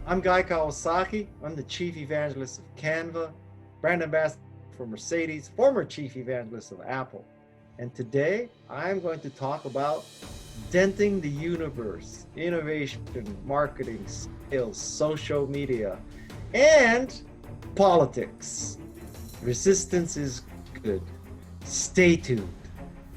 I'm Guy Kawasaki. I'm the Chief Evangelist of Canva, brand ambassador for Mercedes, former Chief Evangelist of Apple. And today I'm going to talk about denting the universe, innovation, marketing, sales, social media, and politics. Resistance is good. Stay tuned.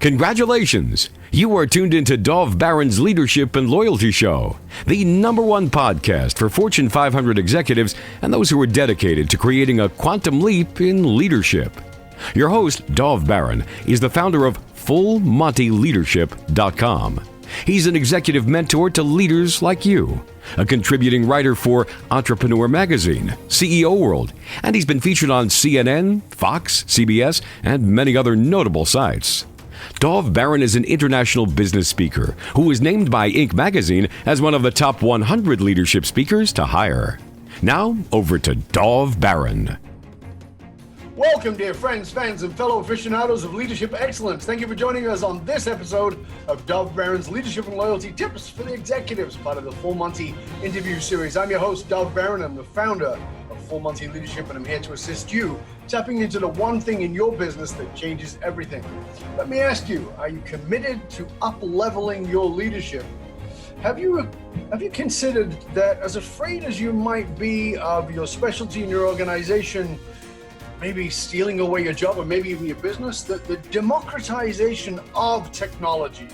Congratulations! You are tuned into Dov Baron's Leadership and Loyalty Show, the #1 podcast for Fortune 500 executives and those who are dedicated to creating a quantum leap in leadership. Your host, Dov Baron, is the founder of FullMontyLeadership.com. He's an executive mentor to leaders like you, a contributing writer for Entrepreneur Magazine, CEO World, and he's been featured on CNN, Fox, CBS, and many other notable sites. Dov Baron is an international business speaker who was named by Inc. magazine as one of the top 100 leadership speakers to hire. Now, over to Dov Baron. Welcome, dear friends, fans, and fellow aficionados of leadership excellence. Thank you for joining us on this episode of Dov Baron's Leadership and Loyalty Tips for the Executives, part of the Full Monty interview series. I'm your host, Dov Baron. I'm the founder of Full Monty Leadership, and I'm here to assist you tapping into the one thing in your business that changes everything. Let me ask you, are you committed to up-leveling your leadership? Have you considered that, as afraid as you might be of your specialty in your organization maybe stealing away your job or maybe even your business, that the democratization of technology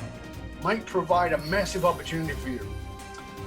might provide a massive opportunity for you?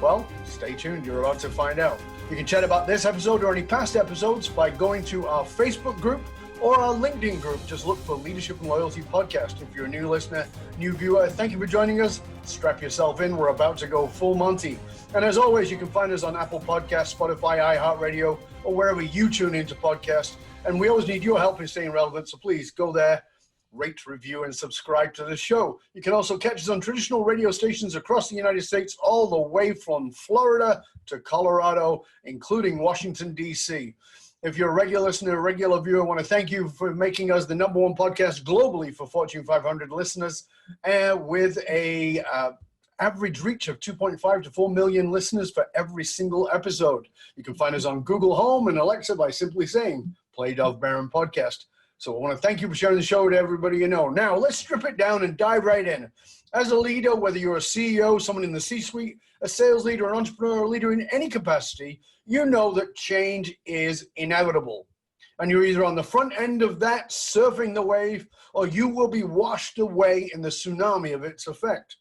Well, stay tuned, you're about to find out. You can chat about this episode or any past episodes by going to our Facebook group or our LinkedIn group. Just look for Leadership and Loyalty Podcast. If you're a new listener, new viewer, thank you for joining us. Strap yourself in, we're about to go full Monty. And as always, you can find us on Apple Podcasts, Spotify, iHeart Radio, or wherever you tune into podcasts. And we always need your help in staying relevant, so please go there, rate, review, and subscribe to the show. You can also catch us on traditional radio stations across the United States, all the way from Florida to Colorado, including Washington, D.C. If you're a regular listener, a regular viewer, I want to thank you for making us the #1 podcast globally for Fortune 500 listeners, with a average reach of 2.5 to 4 million listeners for every single episode. You can find us on Google Home and Alexa by simply saying, play Dov Baron Podcast. So I want to thank you for sharing the show with everybody you know. Now, let's strip it down and dive right in. As a leader, whether you're a CEO, someone in the C-suite, a sales leader, an entrepreneur, a leader in any capacity, you know that change is inevitable. And you're either on the front end of that, surfing the wave, or you will be washed away in the tsunami of its effect.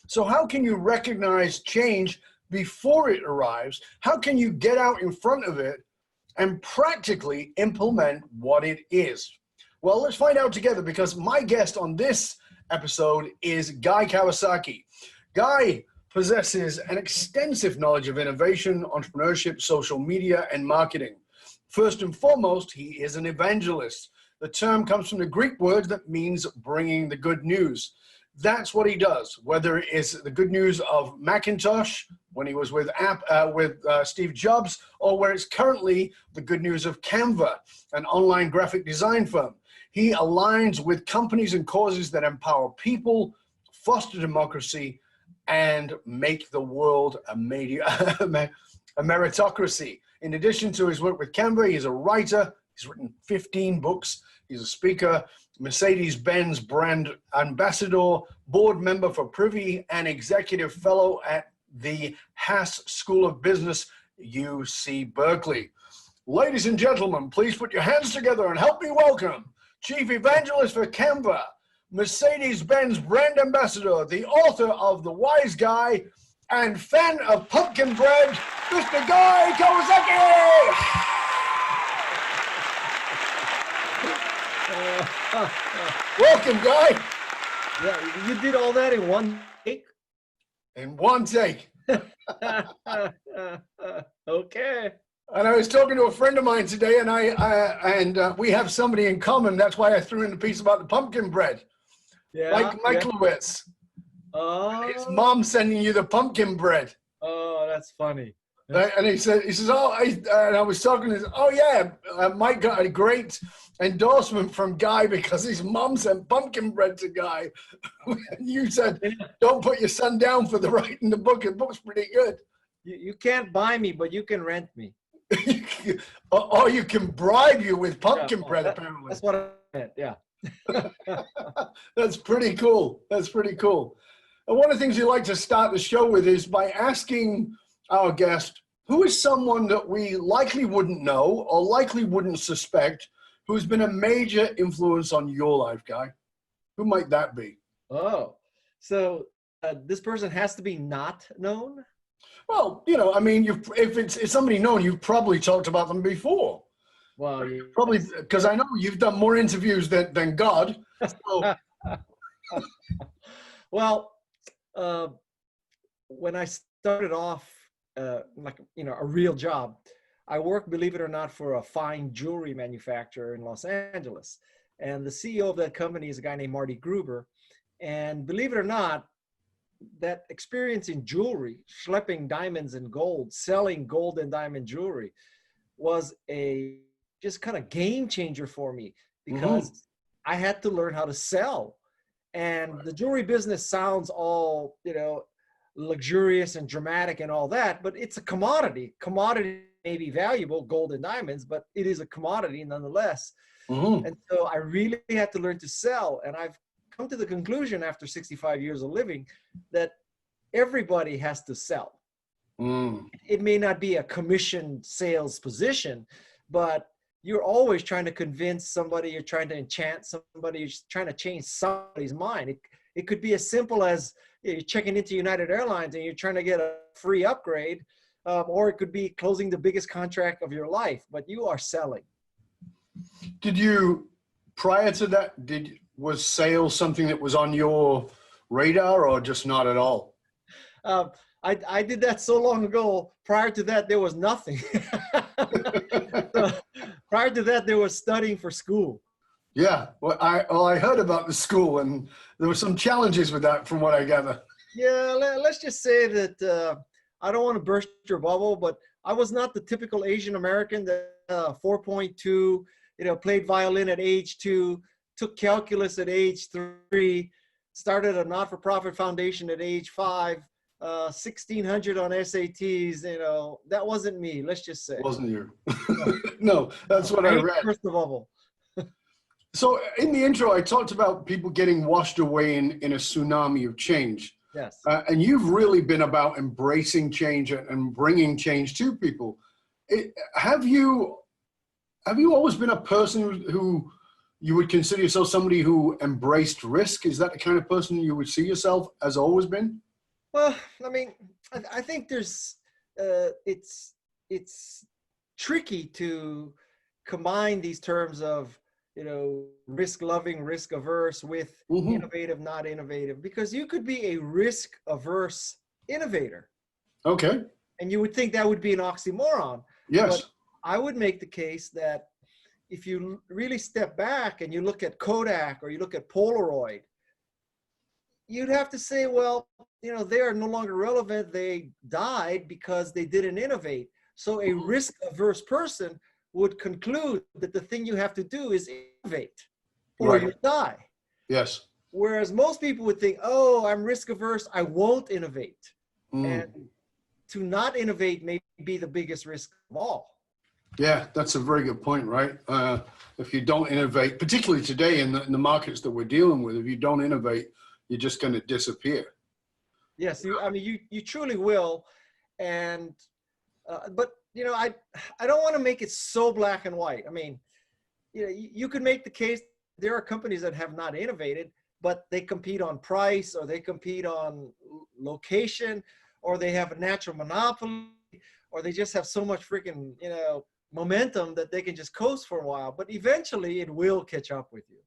So how can you recognize change before it arrives? How can you get out in front of it and practically implement what it is? Well, let's find out together, because my guest on this episode is Guy Kawasaki. Guy possesses an extensive knowledge of innovation, entrepreneurship, social media, and marketing. First and foremost, he is an evangelist. The term comes from the Greek word that means bringing the good news. That's what he does, whether it is the good news of Macintosh when he was with Steve Jobs, or where it's currently the good news of Canva, an online graphic design firm. He aligns with companies and causes that empower people, foster democracy, and make the world a meritocracy. In addition to his work with Canva, he's a writer. He's written 15 books. He's a speaker, Mercedes-Benz brand ambassador, board member for Privy, and executive fellow at the Haas School of Business, UC Berkeley. Ladies and gentlemen, please put your hands together and help me welcome Chief Evangelist for Canva, Mercedes-Benz brand ambassador, the author of The Wise Guy, and fan of pumpkin bread, Mr. Guy Kawasaki! Welcome, Guy. Yeah, you did all that in one take? In one take. Okay. And I was talking to a friend of mine today, and we have somebody in common. That's why I threw in the piece about the pumpkin bread. Yeah. Mike Lewis. Oh. His mom sending you the pumpkin bread. Oh, that's funny. And he says, and I was talking to him, Mike got a great endorsement from Guy because his mom sent pumpkin bread to Guy. And you said, don't put your son down for the writing the book. The book's pretty good. You can't buy me, but you can rent me. Or you can bribe you with pumpkin Yeah, bread, apparently. That's what I meant, yeah. That's pretty cool. That's pretty cool. And one of the things we like to start the show with is by asking our guest, who is someone that we likely wouldn't know or likely wouldn't suspect who's been a major influence on your life, Guy? Who might that be? Oh, so this person has to be not known? Well, you know, I mean, if it's somebody known, you've probably talked about them before. Well, yes. Probably, because I know you've done more interviews than God. So. Well, when I started off, like, you know, a real job, I worked, believe it or not, for a fine jewelry manufacturer in Los Angeles. And the CEO of that company is a guy named Marty Gruber. And believe it or not, that experience in jewelry, schlepping diamonds and gold, selling gold and diamond jewelry, was a just kind of game changer for me, because I had to learn how to sell. And the jewelry business sounds all, you know, luxurious and dramatic and all that, but it's a commodity. Commodity may be valuable, gold and diamonds, but it is a commodity nonetheless. And so I really had to learn to sell. And I've come to the conclusion after 65 years of living that everybody has to sell. It may not be a commission sales position, but you're always trying to convince somebody, you're trying to enchant somebody, you're trying to change somebody's mind. It could be as simple as, you know, you're checking into United Airlines and you're trying to get a free upgrade, or it could be closing the biggest contract of your life, but you are selling. Did you, prior to that, was sales something that was on your radar, or just not at all? I did that so long ago. Prior to that, there was nothing. So, prior to that, there was studying for school. Yeah, well, I heard about the school, and there were some challenges with that, from what I gather. Yeah, let's just say that I don't want to burst your bubble, but I was not the typical Asian American that 4.2, you know, played violin at age 2, took calculus at age 3, started a not-for-profit foundation at age 5, 1,600 on SATs. You know, that wasn't me. Let's just say. Wasn't you? No, that's what I read. Burst the bubble. So in the intro, I talked about people getting washed away in a tsunami of change. Yes. And you've really been about embracing change and bringing change to people. Have you always been a person who you would consider yourself somebody who embraced risk? Is that the kind of person you would see yourself as always been? Well, I mean, I think there's, it's tricky to combine these terms of, you know, risk loving, risk averse with innovative, not innovative, because you could be a risk averse innovator. Okay. And you would think that would be an oxymoron. Yes. But I would make the case that if you really step back and you look at Kodak or you look at Polaroid, you'd have to say, well, you know, they are no longer relevant. They died because they didn't innovate. So a risk averse person would conclude that the thing you have to do is innovate or you die. Yes. Whereas most people would think, oh, I'm risk averse, I won't innovate. And to not innovate may be the biggest risk of all. Yeah, that's a very good point, right? If you don't innovate, particularly today in the markets that we're dealing with, if you don't innovate, you're just going to disappear. Yes, I mean, you truly will. And, but, you know, I don't want to make it so black and white. I mean, you know, you could make the case there are companies that have not innovated, but they compete on price, or they compete on location, or they have a natural monopoly, or they just have so much freaking, you know, momentum that they can just coast for a while. But eventually it will catch up with you.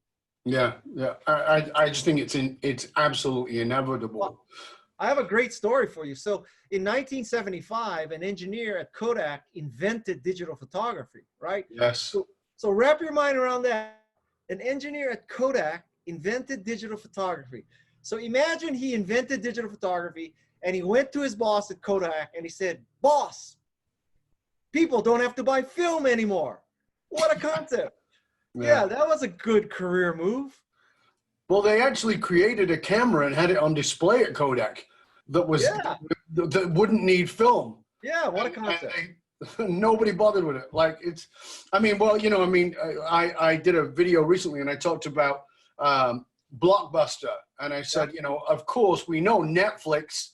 Yeah, yeah. I just think it's absolutely inevitable. Well, I have a great story for you. So in 1975, an engineer at Kodak invented digital photography, right? Yes. So wrap your mind around that. An engineer at Kodak invented digital photography. So imagine he invented digital photography and he went to his boss at Kodak and he said, boss, people don't have to buy film anymore. What a concept. Yeah, that was a good career move. Well, they actually created a camera and had it on display at Kodak that was that wouldn't need film. Yeah, what a concept. Nobody bothered with it. Like it's, I mean, well, you know, I mean, I did a video recently and I talked about Blockbuster, and I said, you know, of course we know Netflix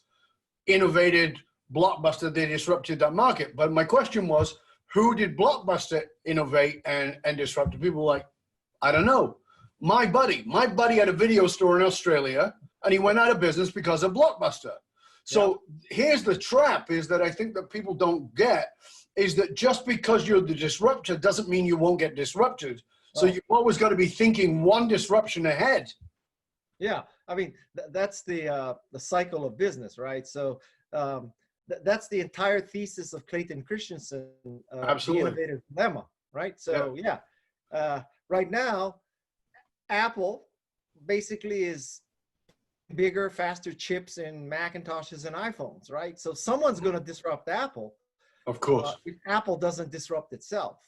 innovated Blockbuster, they disrupted that market. But my question was, who did Blockbuster innovate and disrupt? People were like, I don't know. My buddy had a video store in Australia and he went out of business because of Blockbuster. So here's the trap, is that I think that people don't get, is that just because you're the disruptor doesn't mean you won't get disrupted. So you've always got to be thinking one disruption ahead. Yeah, I mean, that's the cycle of business, right? So that's the entire thesis of Clayton Christensen, Absolutely. The innovative dilemma, right? So right now, Apple basically is bigger, faster chips in Macintoshes and iPhones, right? So someone's going to disrupt Apple. Of course. If Apple doesn't disrupt itself.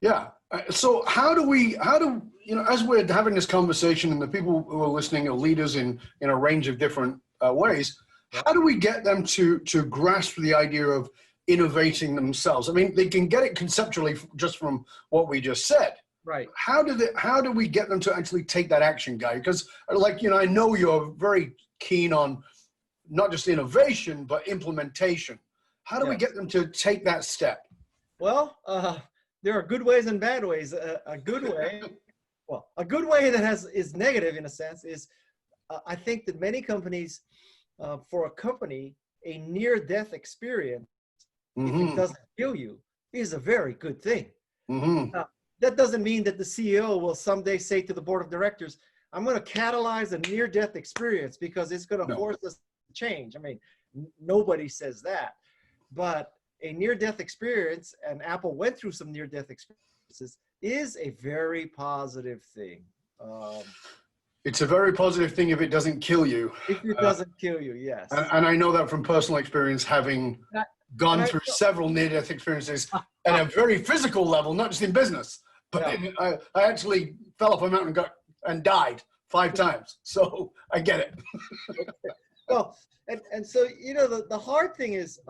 Yeah. So how do you know, as we're having this conversation and the people who are listening are leaders in a range of different ways, how do we get them to grasp the idea of innovating themselves? I mean, they can get it conceptually just from what we just said. Right. How do we get them to actually take that action, Guy? Because, like, you know, I know you're very keen on not just innovation, but implementation. How do we get them to take that step? Well, there are good ways and bad ways. A good way, a good way that is negative in a sense is, I think that many companies, for a company, a near-death experience, if it doesn't kill you, is a very good thing. That doesn't mean that the CEO will someday say to the board of directors, I'm going to catalyze a near-death experience because it's going to force us to change. I mean, nobody says that. But a near-death experience, and Apple went through some near-death experiences, is a very positive thing. It's a very positive thing if it doesn't kill you. If it doesn't kill you, yes. And I know that from personal experience, having gone through several near-death experiences at a very physical level, not just in business. But I actually fell off a mountain and died 5 times. So I get it. Well, and so, you know, the hard thing is,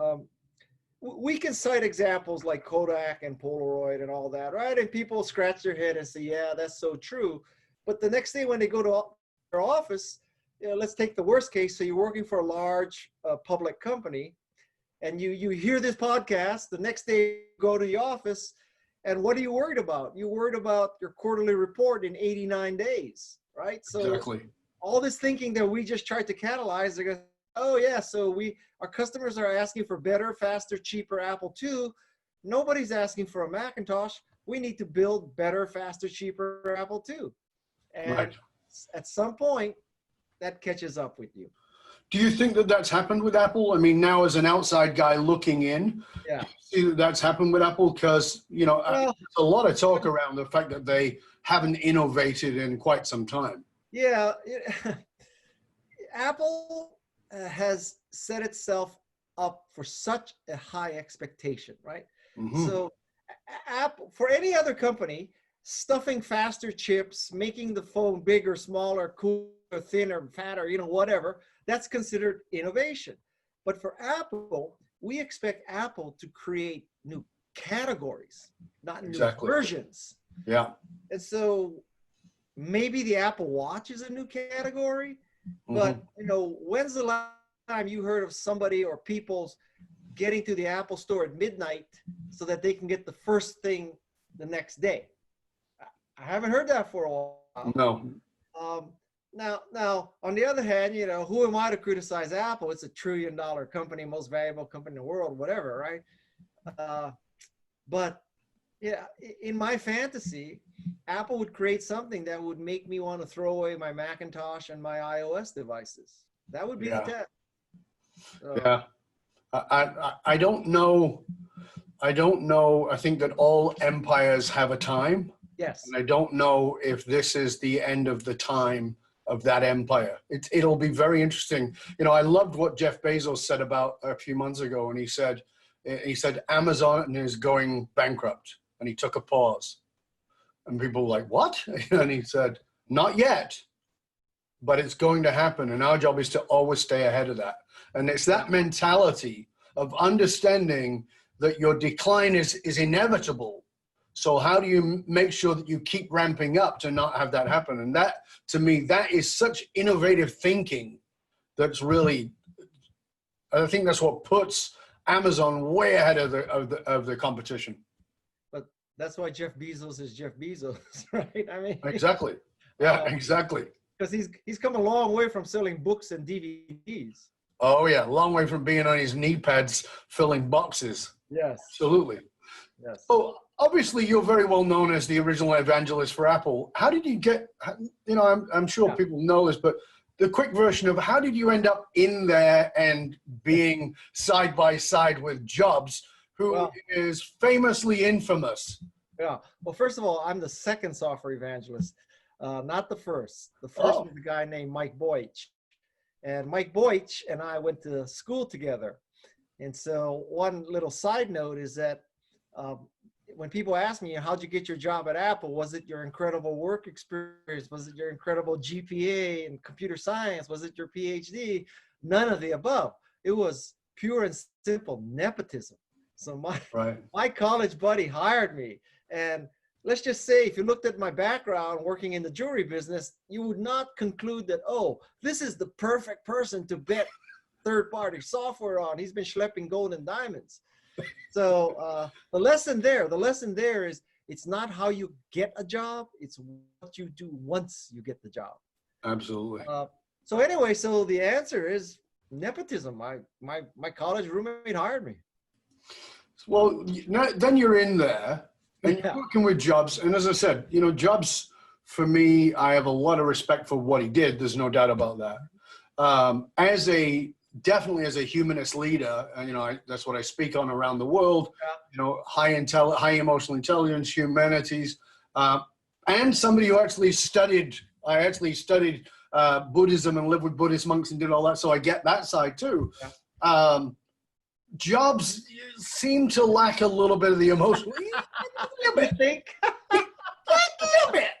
we can cite examples like Kodak and Polaroid and all that, right? And people scratch their head and say, yeah, that's so true. But the next day when they go to their office, you know, let's take the worst case. So you're working for a large public company, and you hear this podcast. The next day you go to the office, and what are you worried about? You're worried about your quarterly report in 89 days, right? So exactly. All this thinking that we just tried to catalyze, they're going, oh yeah, so our customers are asking for better, faster, cheaper Apple II. Nobody's asking for a Macintosh. We need to build better, faster, cheaper Apple II. And at some point, that catches up with you. Do you think that that's happened with Apple? I mean, now as an outside guy looking in, do you see that that's happened with Apple? Because, you know, there's a lot of talk around the fact that they haven't innovated in quite some time. Yeah. Apple has set itself up for such a high expectation, right? So Apple, for any other company, stuffing faster chips, making the phone bigger, smaller, cooler, thinner, fatter, you know, whatever, that's considered innovation. But for Apple, we expect Apple to create new categories, not new versions. Yeah. And so maybe the Apple Watch is a new category, but you know, when's the last time you heard of somebody or people's getting to the Apple store at midnight so that they can get the first thing the next day? I haven't heard that for a while. No. Now, on the other hand, you know, who am I to criticize Apple? It's $1 trillion company, most valuable company in the world, whatever, right? But yeah, in my fantasy, Apple would create something that would make me want to throw away my Macintosh and my iOS devices. That would be the test. Yeah. I don't know. I don't know. I think that all empires have a time. Yes. And I don't know if this is the end of the time of that empire. It'll be very interesting. You know, I loved what Jeff Bezos said about a few months ago, and he said Amazon is going bankrupt, and he took a pause. And people were like, what? And he said, not yet, but it's going to happen. And our job is to always stay ahead of that. And it's that mentality of understanding that your decline is inevitable. So how do you make sure that you keep ramping up to not have that happen? And that, to me, that is such innovative thinking. That's really, I think that's what puts Amazon way ahead of the competition. But that's why Jeff Bezos is Jeff Bezos, right? I mean, exactly. Yeah, exactly. Because he's come a long way from selling books and DVDs. Oh yeah, a long way from being on his knee pads filling boxes. Yes. Absolutely. Yes. Oh, obviously you're very well known as the original evangelist for Apple. How did you get, you know, I'm sure people know this, but the quick version of how did you end up in there and being side by side with Jobs, who is famously infamous? Yeah. Well, first of all, I'm the second software evangelist, not the first. The first was a guy named Mike Boych. And Mike Boych and I went to school together. And so one little side note is that when people ask me, how'd you get your job at Apple? Was it your incredible work experience? Was it your incredible GPA in computer science? Was it your PhD? None of the above. It was pure and simple nepotism. So my college buddy hired me. And let's just say, if you looked at my background working in the jewelry business, you would not conclude that, oh, this is the perfect person to bet third-party software on. He's been schlepping gold and diamonds. So the lesson there is it's not how you get a job, it's what you do once you get the job. Absolutely. So anyway, so the answer is nepotism. My college roommate hired me. Well, then you're in there and you're working with Jobs. And as I said, you know, Jobs, for me, I have a lot of respect for what he did. There's no doubt about that. Definitely as a humanist leader, you know, that's what I speak on around the world. You know, high emotional intelligence, humanities, and somebody who actually studied. I actually studied Buddhism and lived with Buddhist monks and did all that, so I get that side too. Jobs seem to lack a little bit of the emotional. A little bit. Think? A little bit.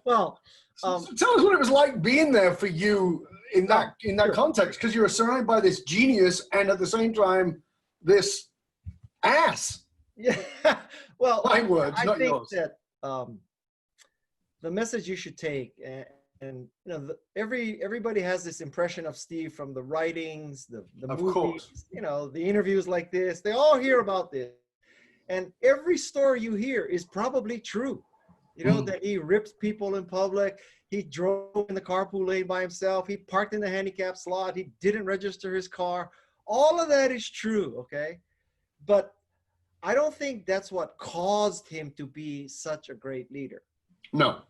Well, so tell us what it was like being there for you in that context, because you're surrounded by this genius and at the same time this ass. Yeah. Well, my words, not yours. I think that the message you should take, and you know, everybody has this impression of Steve from the writings, the movies, course. You know, the interviews like this. They all hear about this, and every story you hear is probably true. You know, that he rips people in public. He drove in the carpool lane by himself. He parked in the handicap slot. He didn't register his car. All of that is true, okay? But I don't think that's what caused him to be such a great leader. No.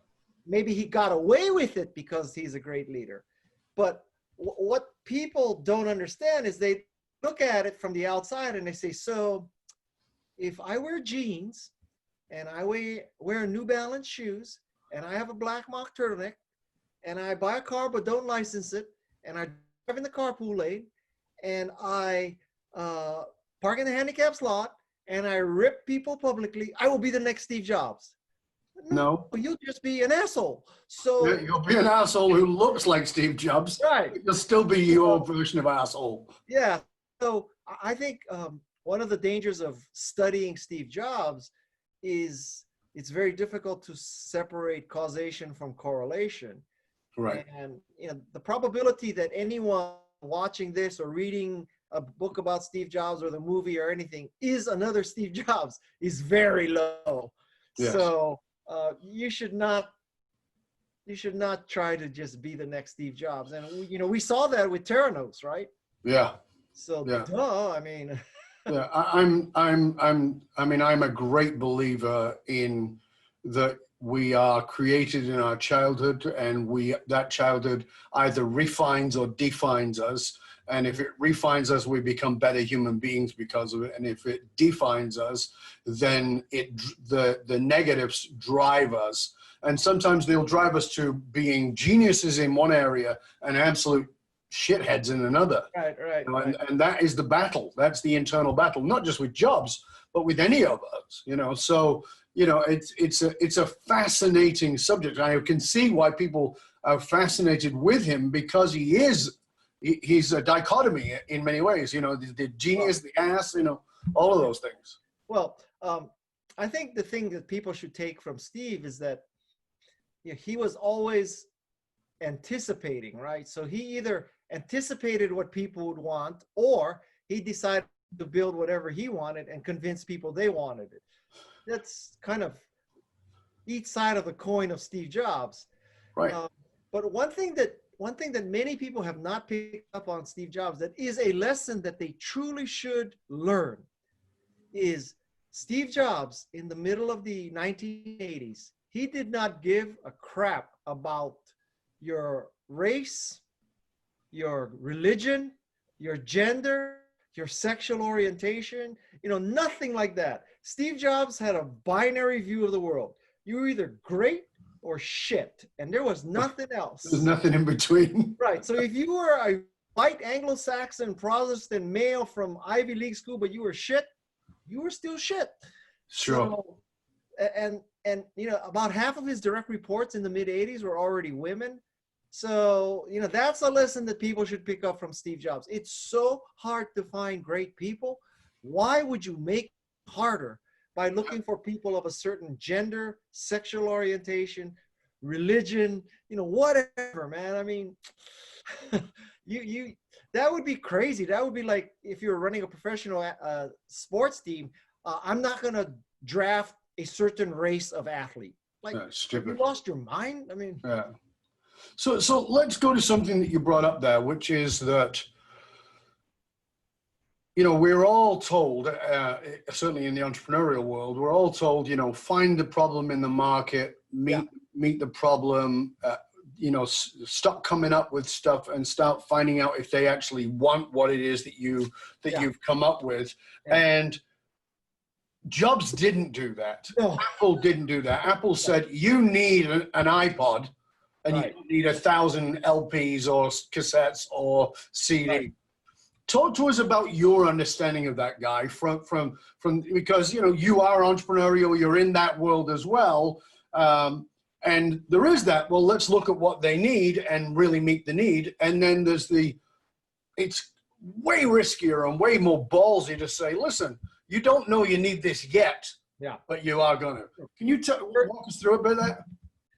Maybe he got away with it because he's a great leader. But what people don't understand is they look at it from the outside and they say, so if I wear jeans and I wear New Balance shoes, and I have a black mock turtleneck, and I buy a car but don't license it, and I drive in the carpool lane, and I park in the handicap slot, and I rip people publicly, I will be the next Steve Jobs. No, you'll just be an asshole. So yeah, you'll be an asshole who looks like Steve Jobs. Right. You'll still be your version of asshole. Yeah. So I think one of the dangers of studying Steve Jobs is it's very difficult to separate causation from correlation. Right. And you know, the probability that anyone watching this or reading a book about Steve Jobs or the movie or anything is another Steve Jobs is very low. Yes. So you should not try to just be the next Steve Jobs. And you know, we saw that with Theranos, right? Yeah. So duh, I mean. Yeah, I'm a great believer in that we are created in our childhood, and that childhood either refines or defines us. And if it refines us, we become better human beings because of it. And if it defines us, then the negatives drive us. And sometimes they'll drive us to being geniuses in one area and absolute shitheads in another. Right. You know, and that is the battle. That's the internal battle, not just with Jobs, but with any of us, you know. So, you know, it's a fascinating subject. I can see why people are fascinated with him, because he is he's a dichotomy in many ways. You know, the genius, the ass, you know, all of those things. Well, I think the thing that people should take from Steve is that he was always anticipating, right? So he either anticipated what people would want, or he decided to build whatever he wanted and convince people they wanted it. That's kind of each side of the coin of Steve Jobs. Right. But one thing that many people have not picked up on Steve Jobs, that is a lesson that they truly should learn, is Steve Jobs in the middle of the 1980s, he did not give a crap about your race, your religion, your gender, your sexual orientation, nothing like that. Steve Jobs had a binary view of the world. You were either great or shit, and there was nothing else. There's nothing in between. Right. So if you were a white Anglo-Saxon Protestant male from Ivy League school, but you were shit, you were still shit. Sure. So, and about half of his direct reports in the mid 80s were already women. So, that's a lesson that people should pick up from Steve Jobs. It's so hard to find great people. Why would you make it harder by looking for people of a certain gender, sexual orientation, religion, whatever, man? I mean, that would be crazy. That would be like if you're running a professional sports team. I'm not going to draft a certain race of athlete. Like, you lost your mind? I mean, yeah. So let's go to something that you brought up there, which is that, we're all told, certainly in the entrepreneurial world, we're all told, find the problem in the market, meet the problem, stop coming up with stuff and start finding out if they actually want what it is that you've come up with. Yeah. And Jobs didn't do that. No. Apple didn't do that. Apple said, you need an iPod, and you don't need 1,000 LPs or cassettes or CD. Right. Talk to us about your understanding of that, Guy, from because you are entrepreneurial, you're in that world as well, and there is that. Well, let's look at what they need and really meet the need, and then there's it's way riskier and way more ballsy to say, listen, you don't know you need this yet, but you are gonna. Can you walk us through a bit of that?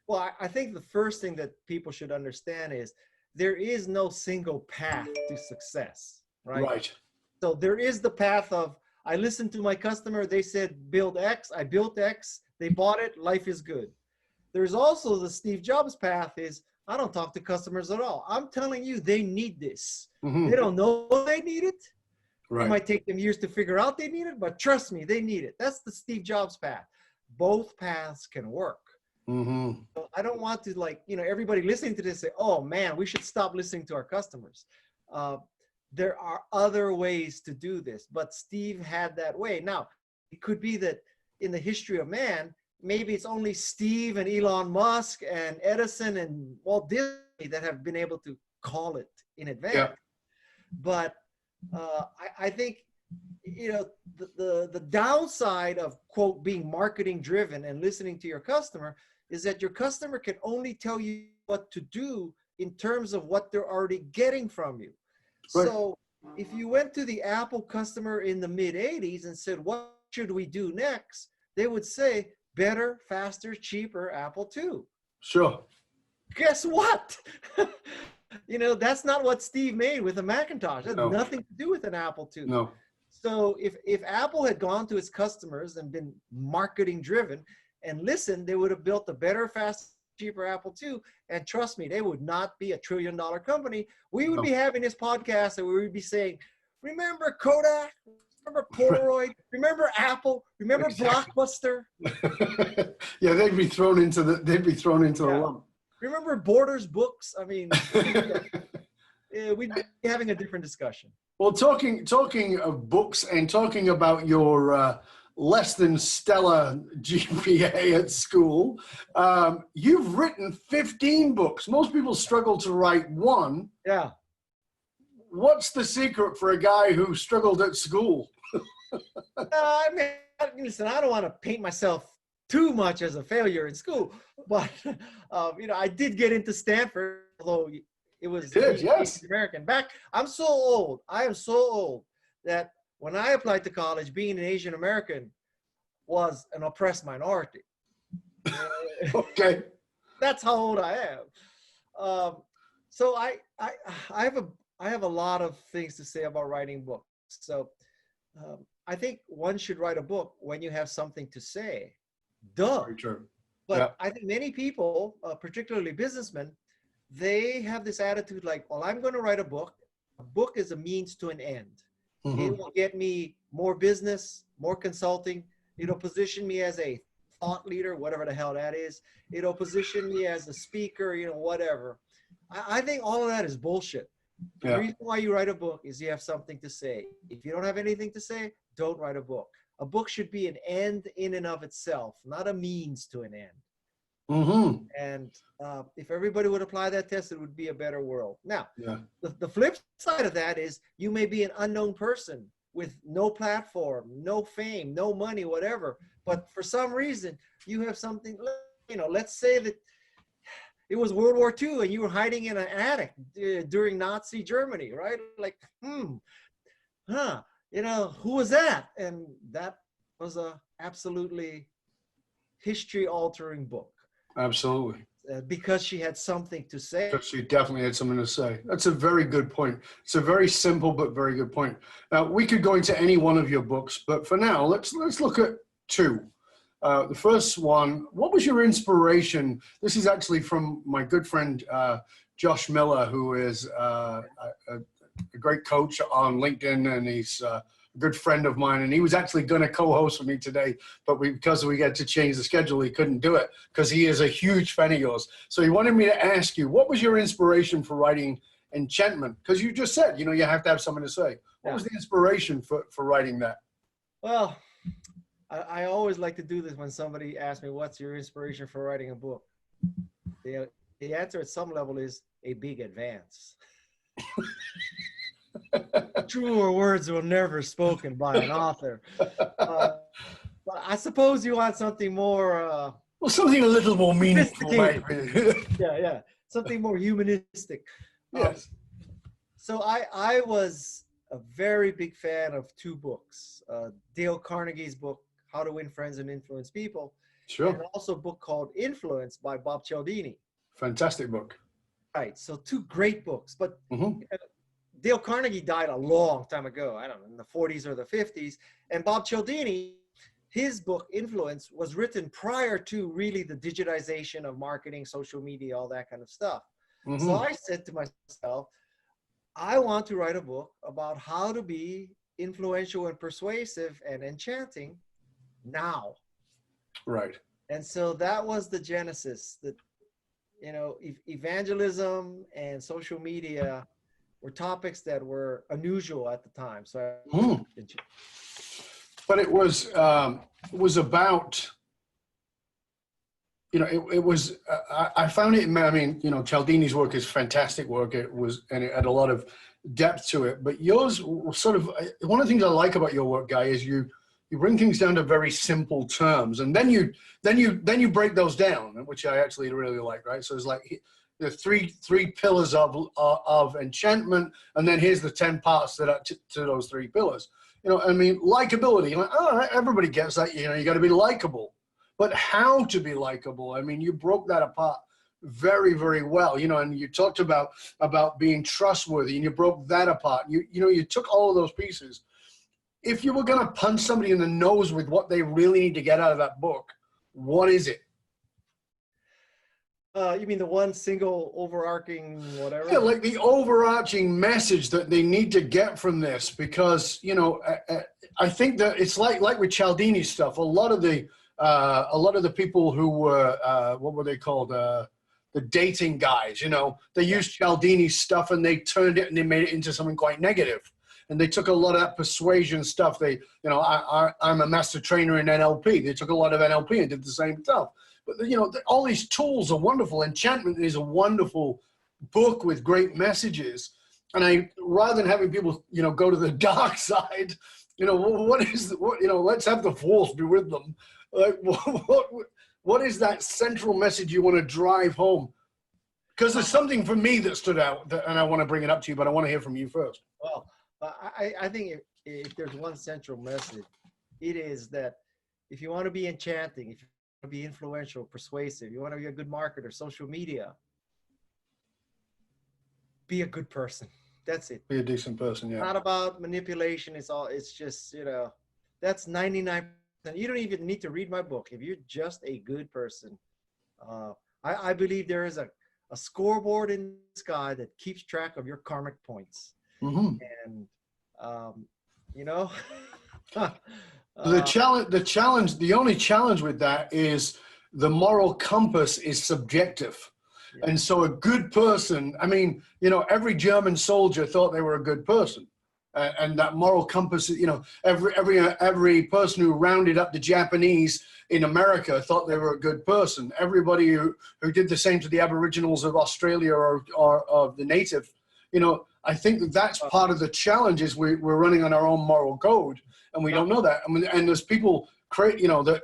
Well, I think the first thing that people should understand is there is no single path to success, right? Right. So there is the path of, I listened to my customer, they said, build X, I built X, they bought it, life is good. There's also the Steve Jobs path is, I don't talk to customers at all. I'm telling you, they need this. Mm-hmm. They don't know they need it. Right. It might take them years to figure out they need it, but trust me, they need it. That's the Steve Jobs path. Both paths can work. Mm-hmm. So I don't want to everybody listening to this say, oh man, we should stop listening to our customers. There are other ways to do this, but Steve had that way. Now, it could be that in the history of man, maybe it's only Steve and Elon Musk and Edison and Walt Disney that have been able to call it in advance. Yeah. But I think, the downside of, quote, being marketing driven and listening to your customer is that your customer can only tell you what to do in terms of what they're already getting from you. Right. So if you went to the Apple customer in the mid 80s and said, what should we do next? They would say, better, faster, cheaper Apple II. Sure. Guess what? That's not what Steve made with a Macintosh. It had nothing to do with an Apple II. No. So if Apple had gone to its customers and been marketing driven and listened, they would have built a better, faster, cheaper Apple II. And trust me, they would not be $1 trillion company. We would be having this podcast and we would be saying, remember Kodak? Remember Polaroid? Remember Apple? Remember Blockbuster? Yeah, they'd be thrown into the lump. Remember Borders books? I mean, we'd be having a different discussion. Well, talking of books and talking about your less than stellar GPA at school, you've written 15 books. Most people struggle to write one. Yeah. What's the secret for a guy who struggled at school? Listen, I don't want to paint myself too much as a failure in school, but I did get into Stanford, although It was It is, being yes. Asian American. Back, I'm so old. I am so old that when I applied to college, being an Asian American was an oppressed minority. Okay. That's how old I am. So I have a lot of things to say about writing books. So I think one should write a book when you have something to say. Duh. Very true. But Yeah. I think many people, particularly businessmen, they have this attitude like, well, I'm going to write a book. A book is a means to an end. Mm-hmm. It will get me more business, more consulting. It'll position me as a thought leader, whatever the hell that is. It'll position me as a speaker, whatever. I think all of that is bullshit. The reason why you write a book is you have something to say. If you don't have anything to say, don't write a book. A book should be an end in and of itself, not a means to an end. Mm-hmm. And if everybody would apply that test, it would be a better world. Now, Yeah. the flip side of that is you may be an unknown person with no platform, no fame, no money, whatever. But for some reason, you have something, let's say that it was World War II and you were hiding in an attic during Nazi Germany, right? Like, who was that? And that was a absolutely history-altering book. Absolutely. Because she had something to say. But she definitely had something to say. That's a very good point. It's a very simple but very good point. Now, we could go into any one of your books, but for now, let's look at two. The first one, what was your inspiration? This is actually from my good friend, Josh Miller, who is a great coach on LinkedIn, and he's a good friend of mine. And he was actually going to co-host with me today, but because we had to change the schedule, he couldn't do it because he is a huge fan of yours. So he wanted me to ask you, what was your inspiration for writing Enchantment? Because you just said, you have to have something to say. What was the inspiration for writing that? Well, I always like to do this when somebody asks me, what's your inspiration for writing a book? The answer at some level is a big advance. Truer words were never spoken by an author. But I suppose you want something more... well, something a little more meaningful, maybe. Yeah. Something more humanistic. Yes. So I was a very big fan of two books. Dale Carnegie's book, How to Win Friends and Influence People. Sure. And also a book called Influence by Bob Cialdini. Fantastic book. Right. So two great books. But Dale Carnegie died a long time ago. I don't know, in the 40s or the 50s. And Bob Cialdini, his book Influence was written prior to really the digitization of marketing, social media, all that kind of stuff. So I said to myself, I want to write a book about how to be influential and persuasive and enchanting now. Right. And so that was the genesis, that, evangelism and social media were topics that were unusual at the time. So but it was about, I found it, Cialdini's work is fantastic work. And it had a lot of depth to it, but yours sort of, one of the things I like about your work, Guy, is you bring things down to very simple terms, and then you break those down, which I actually really like, right? So it's like the three pillars of enchantment, and then here's the 10 parts to those three pillars. Likability, like, everybody gets that, you got to be likable, but how to be likable? You broke that apart very, very well, and you talked about being trustworthy, and you broke that apart. You took all of those pieces. If you were going to punch somebody in the nose with what they really need to get out of that book, what is it? You mean the one single overarching whatever? Yeah, like the overarching message that they need to get from this, because I think that it's like with Cialdini's stuff. A lot of the people who were what were they called? The dating guys. They used Cialdini's stuff and they turned it and they made it into something quite negative. And they took a lot of that persuasion stuff. I'm a master trainer in NLP. They took a lot of NLP and did the same stuff. But all these tools are wonderful. Enchantment is a wonderful book with great messages. And rather than having people, go to the dark side, let's have the force be with them. Like, what is that central message you want to drive home? Because there's something for me that stood out, and I want to bring it up to you, but I want to hear from you first. Well, I think if there's one central message, it is that if you want to be enchanting, if you want to be influential, persuasive, you want to be a good marketer, social media, be a good person. That's it. Be a decent person, yeah. Not about manipulation. It's just, that's 99%. You don't even need to read my book. If you're just a good person, I believe there is a scoreboard in the sky that keeps track of your karmic points. Mm-hmm. And, the only challenge with that is the moral compass is subjective. Yeah. And so a good person, I mean, every German soldier thought they were a good person. And that moral compass, every person who rounded up the Japanese in America thought they were a good person. Everybody who did the same to the Aboriginals of Australia or the native, I think that's part of the challenge is we're running on our own moral code, and we don't know that. I mean, and there's people, that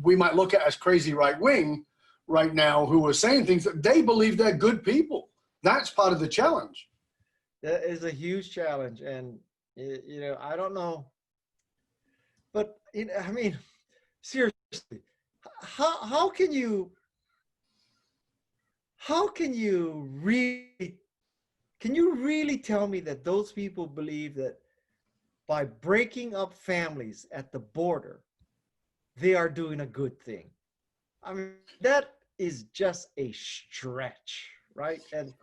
we might look at as crazy right wing right now who are saying things that they believe they're good people. That's part of the challenge. That is a huge challenge, and I don't know, but I mean, seriously, how can you really tell me that those people believe that by breaking up families at the border, they are doing a good thing? I mean, that is just a stretch, right? And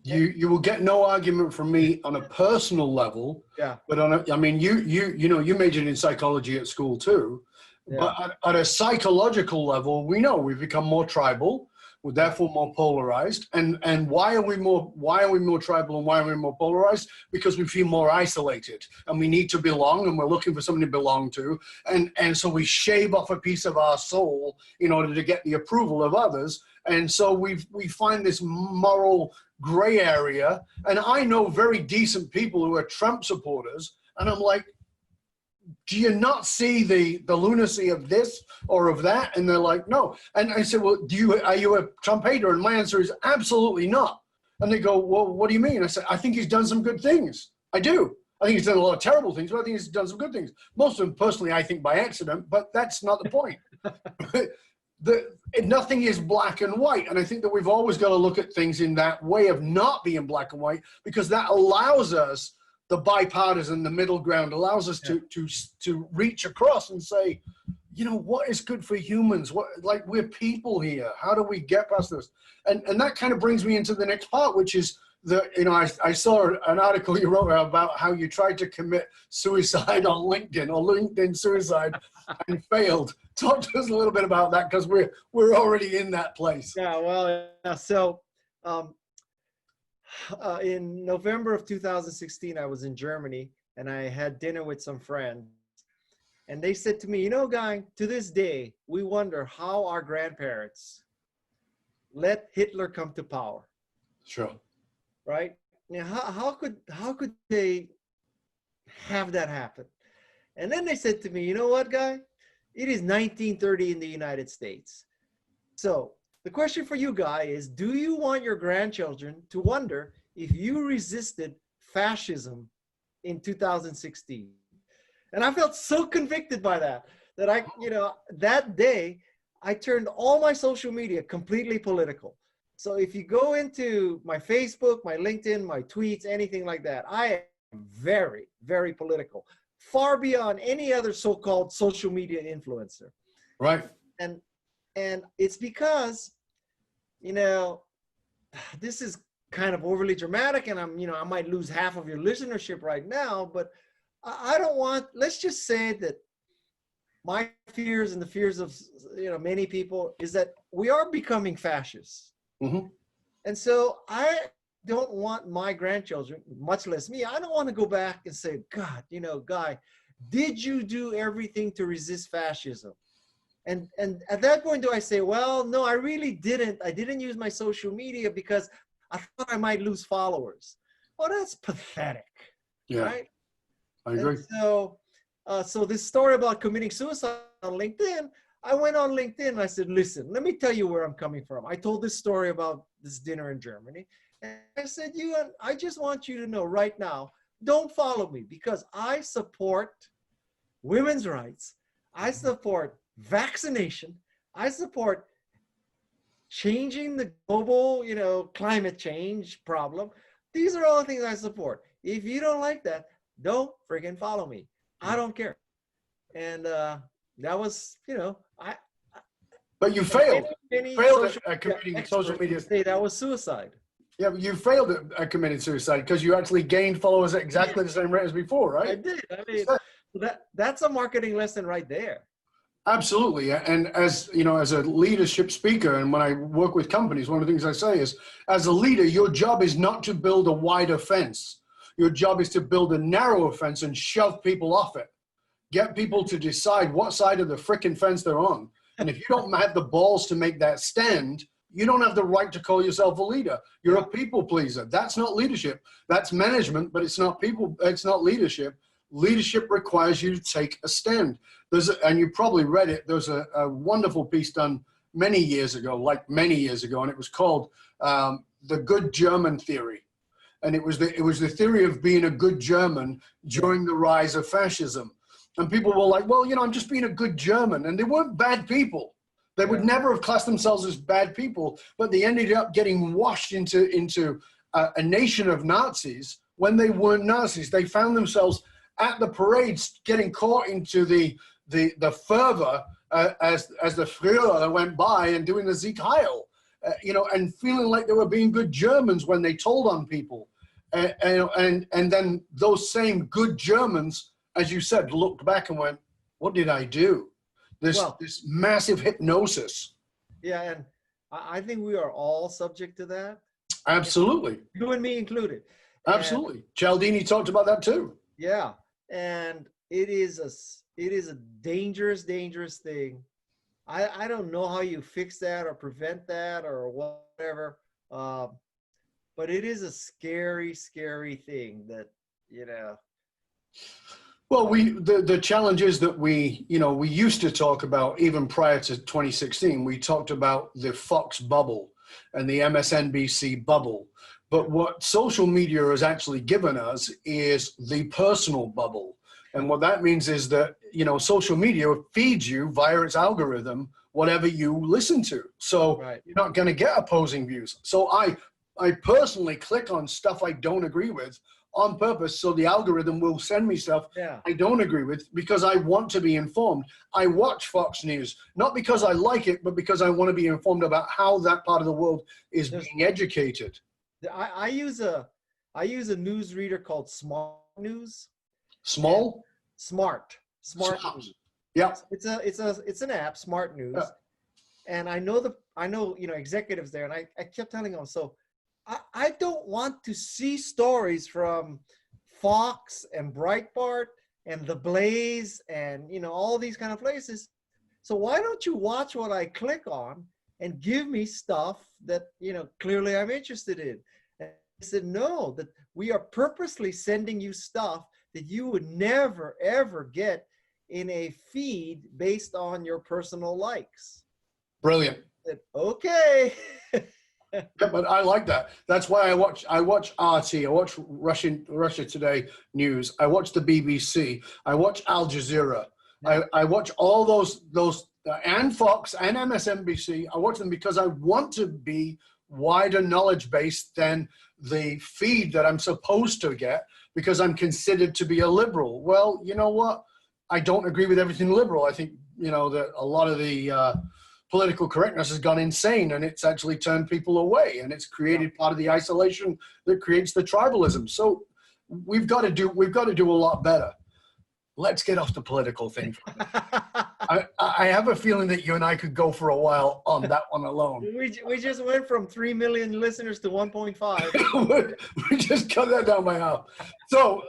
you will get no argument from me on a personal level. Yeah. But you majored in psychology at school too. Yeah. But at a psychological level, we know we've become more tribal. We're therefore more polarized. And why are we more tribal and why are we more polarized? Because we feel more isolated and we need to belong, and we're looking for something to belong to. And so we shave off a piece of our soul in order to get the approval of others. And so we find this moral gray area. And I know very decent people who are Trump supporters, and I'm like, do you not see the lunacy of this or of that? And they're like, no. And I said, well, are you a Trump hater? And my answer is absolutely not. And they go, well, what do you mean? I said, I think he's done some good things. I do. I think he's done a lot of terrible things, but I think he's done some good things. Most of them, personally, I think by accident, but that's not the point. Nothing is black and white. And I think that we've always got to look at things in that way of not being black and white, because that allows us, the bipartisan, the middle ground, allows us to reach across and say, what is good for humans? We're people here. How do we get past this? And that kind of brings me into the next part, which is I saw an article you wrote about how you tried to commit suicide on LinkedIn, or LinkedIn suicide, and failed. Talk to us a little bit about that, because we're already in that place. Yeah, well, so in November of 2016, I was in Germany, and I had dinner with some friends, and they said to me, Guy, to this day, we wonder how our grandparents let Hitler come to power. Sure. Right? Now, how could they have that happen? And then they said to me, you know what, Guy? It is 1930 in the United States. So the question for you, Guy, is do you want your grandchildren to wonder if you resisted fascism in 2016? And I felt so convicted by that that day, I turned all my social media completely political. So if you go into my Facebook, my LinkedIn, my tweets, anything like that, I am very, very political, far beyond any other so-called social media influencer. Right. And it's because, this is kind of overly dramatic, and I might lose half of your listenership right now, but I don't want, let's just say that my fears and the fears of, many people is that we are becoming fascists. Mm-hmm. And so I don't want my grandchildren, much less me, I don't want to go back and say, God, Guy, did you do everything to resist fascism? And at that point, do I say, well, no, I really didn't. I didn't use my social media because I thought I might lose followers. Well, that's pathetic. Yeah, right? I agree. And so this story about committing suicide on LinkedIn, I went on LinkedIn and I said, listen, let me tell you where I'm coming from. I told this story about this dinner in Germany. And I said, I just want you to know right now, don't follow me because I support women's rights. I support vaccination. I support changing the global, climate change problem. These are all the things I support. If you don't like that, don't freaking follow me. I don't care. And that was, But you failed. Many Failed at committing social media. Say that was suicide. Yeah, but you failed at committing suicide because you actually gained followers at exactly the same rate as before, right? I did. I mean, that's a marketing lesson right there. Absolutely. And as as a leadership speaker, and when I work with companies, one of the things I say is, as a leader, your job is not to build a wider fence. Your job is to build a narrower fence and shove people off it. Get people to decide what side of the frickin' fence they're on. And if you don't have the balls to make that stand, you don't have the right to call yourself a leader. You're a people pleaser. That's not leadership. That's management, but it's not leadership. Leadership requires you to take a stand. And you probably read it. There's a wonderful piece done many years ago, and it was called The Good German Theory. And it was the theory of being a good German during the rise of fascism. And people were like, well, I'm just being a good German. And they weren't bad people. They would never have classed themselves as bad people, but they ended up getting washed into a nation of Nazis when they weren't Nazis. They found themselves at the parades getting caught into the fervor as the Führer went by and doing the Sieg Heil, and feeling like they were being good Germans when they told on people. And then those same good Germans, as you said, looked back and went, what did I do? This massive hypnosis. Yeah, and I think we are all subject to that. Absolutely. You and me included. Absolutely. And Cialdini talked about that too. Yeah, and it is a dangerous thing. I don't know how you fix that or prevent that or whatever, but it is a scary thing that, Well, the challenge is that we used to talk about, even prior to 2016, we talked about the Fox bubble and the MSNBC bubble. But what social media has actually given us is the personal bubble. And what that means is that, social media feeds you via its algorithm whatever you listen to. So You're not going to get opposing views. So I personally click on stuff I don't agree with on purpose, so the algorithm will send me stuff I don't agree with because I want to be informed. I watch Fox News, not because I like it, but because I want to be informed about how that part of the world is being educated. I use a news reader called Smart News. Smart News. Yeah. It's an app, Smart News. Yeah. And I know executives there, and I kept telling them, so I don't want to see stories from Fox and Breitbart and The Blaze and, all these kind of places. So why don't you watch what I click on and give me stuff that, clearly I'm interested in? And I said, no, that we are purposely sending you stuff that you would never, ever get in a feed based on your personal likes. Brilliant. I said, okay. Yeah, but I like that. That's why I watch RT. I watch Russia Today News. I watch the BBC. I watch Al Jazeera. Yeah. I watch all those and Fox and MSNBC. I watch them because I want to be wider knowledge based than the feed that I'm supposed to get because I'm considered to be a liberal. Well, you know what? I don't agree with everything liberal. I think that a lot of the political correctness has gone insane, and it's actually turned people away, and it's created part of the isolation that creates the tribalism. So we've got to do a lot better. Let's get off the political thing. I have a feeling that you and I could go for a while on that one alone. We just went from 3 million listeners to 1.5. We just cut that down by half. So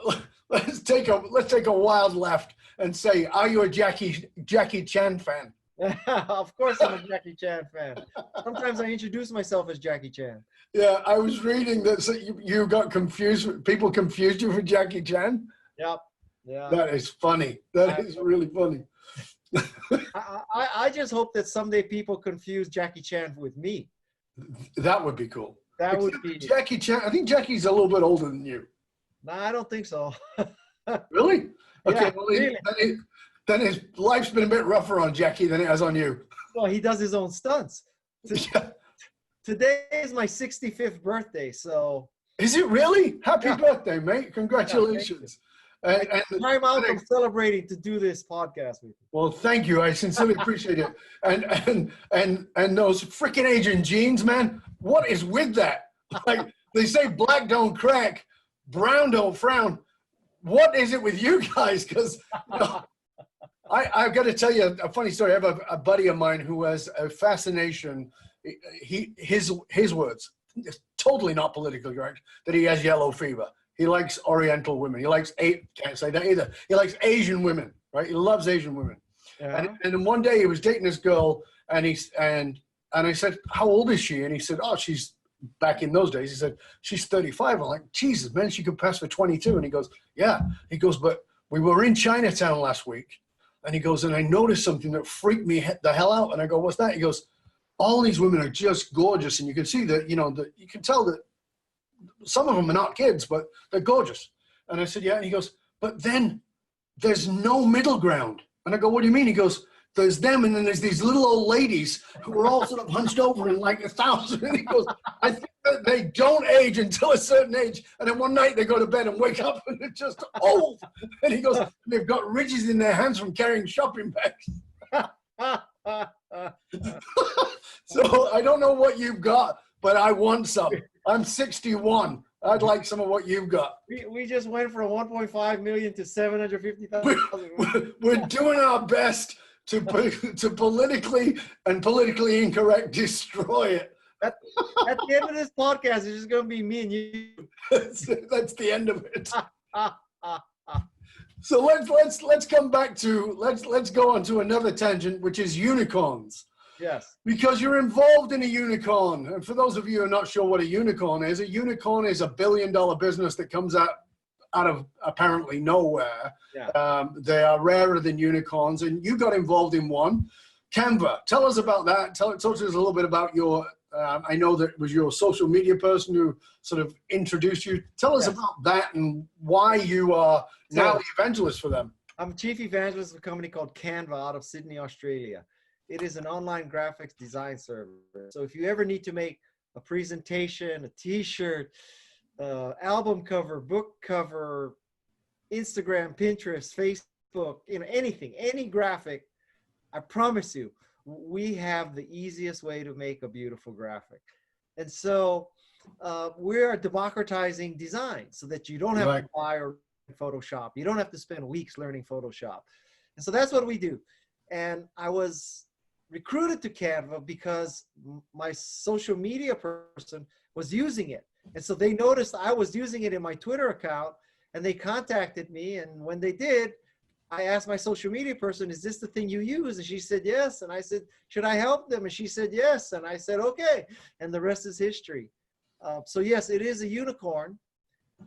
let's take a wild left and say, are you a Jackie Chan fan? Of course I'm a Jackie Chan fan. Sometimes I introduce myself as Jackie Chan. Yeah, I was reading that you got confused. People confused you for Jackie Chan? Yep. Yeah. That is funny. That is really funny. I just hope that someday people confuse Jackie Chan with me. That would be cool. That would be Jackie Chan. I think Jackie's a little bit older than you. No, I don't think so. Really? Okay. Yeah, Well, really. then his life's been a bit rougher on Jackie than it has on you. Well, he does his own stunts. Yeah. Today is my 65th birthday, so. Is it really? Happy Yeah. birthday, mate! Congratulations. Time out from celebrating to do this podcast with you. Well, thank you. I sincerely appreciate it. And those freaking Asian genes, man. What is with that? Like they say, black don't crack, brown don't frown. What is it with you guys? Because I've got to tell you a funny story. I have a buddy of mine who has a fascination. His words, it's totally not politically correct, that he has yellow fever. He likes Oriental women. He likes can't say that either. He likes Asian women, right? He loves Asian women. Yeah. And then one day he was dating this girl, and I said, "How old is she?" And he said, "Oh, she's back in those days." He said, "She's 35." I'm like, "Jesus, man, she could pass for 22." And he goes, "Yeah." He goes, "But we were in Chinatown last week," and he goes, "and I noticed something that freaked me the hell out." And I go, "What's that?" He goes, "All these women are just gorgeous, and you can see that, you can tell that some of them are not kids, but they're gorgeous." And I said, "Yeah." And he goes, "But then there's no middle ground." And I go, "What do you mean?" He goes, "There's them, and then there's these little old ladies who are all sort of hunched over in like 1,000." And he goes, "I think that they don't age until a certain age. And then one night they go to bed and wake up and they're just old." And he goes, "They've got ridges in their hands from carrying shopping bags." So I don't know what you've got, but I want some. I'm 61. I'd like some of what you've got. We just went from 1.5 million to 750,000. We're doing our best to politically incorrect destroy it. At the end of this podcast, it's just going to be me and you. That's the end of it. So let's come back to let's go on to another tangent, which is unicorns. Yes. Because you're involved in a unicorn. And for those of you who are not sure what a unicorn is a billion-dollar business that comes out of apparently nowhere. Yeah. They are rarer than unicorns, and you got involved in one. Canva, tell us about that. Talk to us a little bit about your, I know that it was your social media person who sort of introduced you. Tell us about that and why you are now the evangelist for them. I'm Chief Evangelist of a company called Canva out of Sydney, Australia. It is an online graphics design service. So if you ever need to make a presentation, a t-shirt, album cover, book cover, Instagram, Pinterest, Facebook, anything, any graphic, I promise you, we have the easiest way to make a beautiful graphic. And so we are democratizing design so that you don't have to buy or Photoshop. You don't have to spend weeks learning Photoshop. And so that's what we do. And I was recruited to Canva because my social media person was using it. And so they noticed I was using it in my Twitter account, and they contacted me. And when they did, I asked my social media person, "Is this the thing you use?" And she said, "Yes." And I said, "Should I help them?" And she said, "Yes." And I said, "Okay." And the rest is history. So yes, it is a unicorn.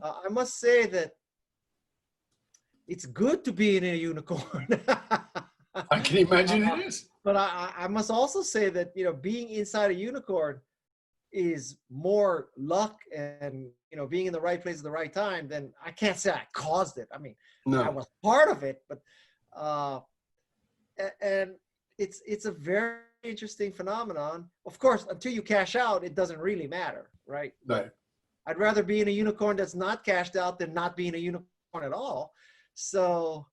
I must say that it's good to be in a unicorn. I can imagine it is. But I must also say that, being inside a unicorn is more luck and, being in the right place at the right time than I can't say I caused it. I mean, No. I was part of it, but, and it's a very interesting phenomenon. Of course, until you cash out, it doesn't really matter, right? Right. I'd rather be in a unicorn that's not cashed out than not be in a unicorn at all. So,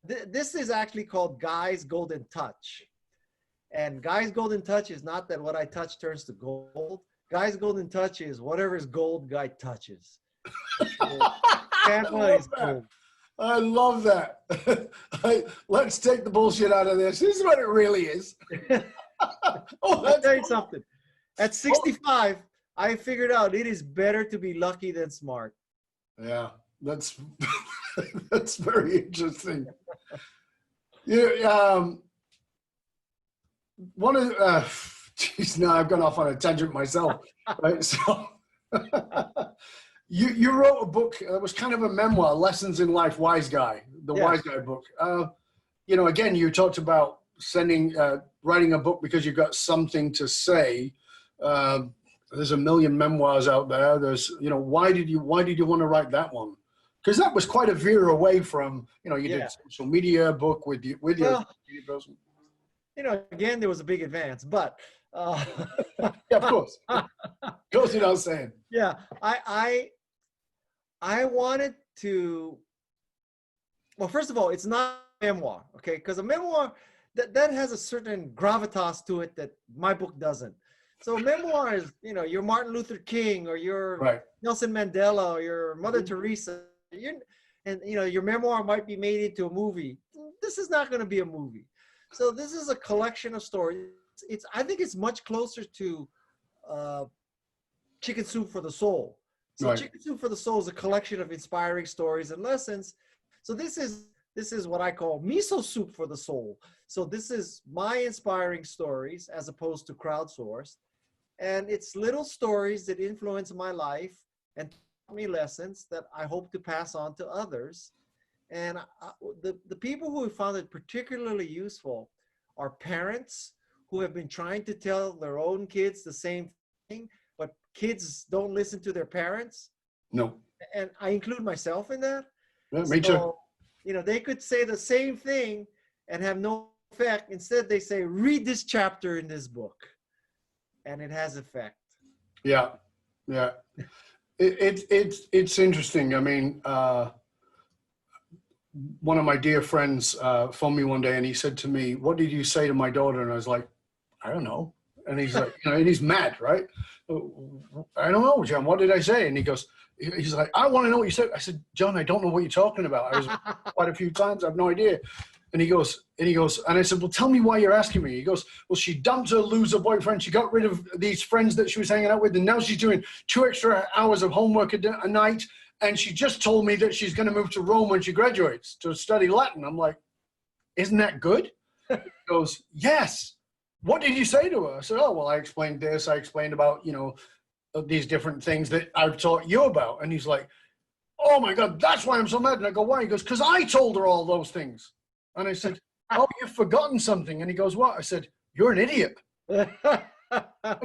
this is actually called Guy's Golden Touch. And Guy's Golden Touch is not that what I touch turns to gold. Guy's Golden Touch is whatever is gold, Guy touches. I love that. Let's take the bullshit out of this. This is what it really is. I'll tell you something. At 65, I figured out it is better to be lucky than smart. Yeah, that's that's very interesting. One of geez, now I've gone off on a tangent myself. Right, so you wrote a book. It was kind of a memoir, Lessons in Life, Wise Guy, the Wise Guy book. Again, you talked about writing a book because you've got something to say. there's a million memoirs out there. There's, why did you want to write that one? Because that was quite a veer away from, you did social media book with your Well, again, there was a big advance, but yeah, of course. Goes without saying. Yeah, I wanted to. Well, first of all, it's not a memoir, okay? Because a memoir that has a certain gravitas to it that my book doesn't. So a memoir is, you're Martin Luther King or you're Nelson Mandela or your Mother Teresa. Your memoir might be made into a movie. This is not going to be a movie. So this is a collection of stories. I think it's much closer to Chicken Soup for the Soul. So Chicken Soup for the Soul is a collection of inspiring stories and lessons. So this is what I call miso soup for the soul. So this is my inspiring stories as opposed to crowdsourced. And it's little stories that influence my life and taught me lessons that I hope to pass on to others. And the people who have found it particularly useful are parents who have been trying to tell their own kids the same thing, but kids don't listen to their parents. No. And I include myself in that. Yeah, me too. They could say the same thing and have no effect. Instead, they say, read this chapter in this book. And it has effect. Yeah. Yeah. It's interesting. I mean, one of my dear friends phoned me one day and he said to me, what did you say to my daughter? And I was like, I don't know. And he's like, and he's mad, right? I don't know, John, what did I say? And he's like, I want to know what you said. I said, John, I don't know what you're talking about. I was quite a few times. I have no idea. And he goes, and I said, well, tell me why you're asking me. He goes, well, she dumped her loser boyfriend. She got rid of these friends that she was hanging out with. And now she's doing 2 extra hours of homework a night. And she just told me that she's going to move to Rome when she graduates to study Latin. I'm like, isn't that good? He goes, yes. What did you say to her? I said, oh, well, I explained this. I explained about, these different things that I've taught you about. And he's like, oh my God, that's why I'm so mad. And I go, why? He goes, because I told her all those things. And I said, oh, you've forgotten something. And he goes, what? I said, you're an idiot. And